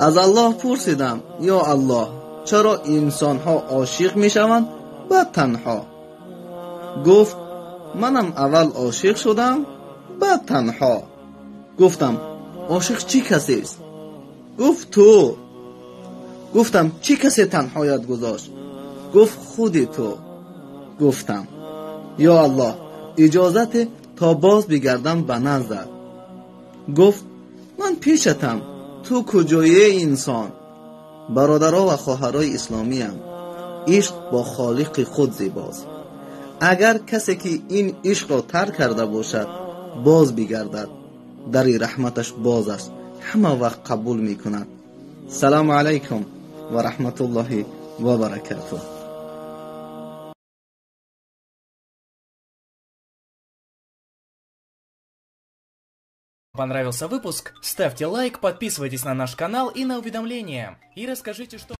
از الله پرسیدم یا الله چرا انسان ها عاشق می شوند بعد تنها؟ گفت منم اول عاشق شدم بعد تنها. گفتم عاشق چی کسی است؟ گفت تو. گفتم چی کسی تنهایت گذاشت؟ گفت خودی تو. گفتم یا الله اجازت تا باز بگردم به نزدت. گفت من پیشتم، تو کجایی انسان؟ برادرها و خواهرای اسلامی هم، عشق با خالق خود زیباست. اگر کسی که این عشق را ترک کرده باشد باز بگردد، در رحمتش باز است، همه وقت قبول می کند. سلام علیکم و رحمت الله و برکاته. Понравился выпуск? Ставьте лайк, подписывайтесь на наш канал и на уведомления. И расскажите, что...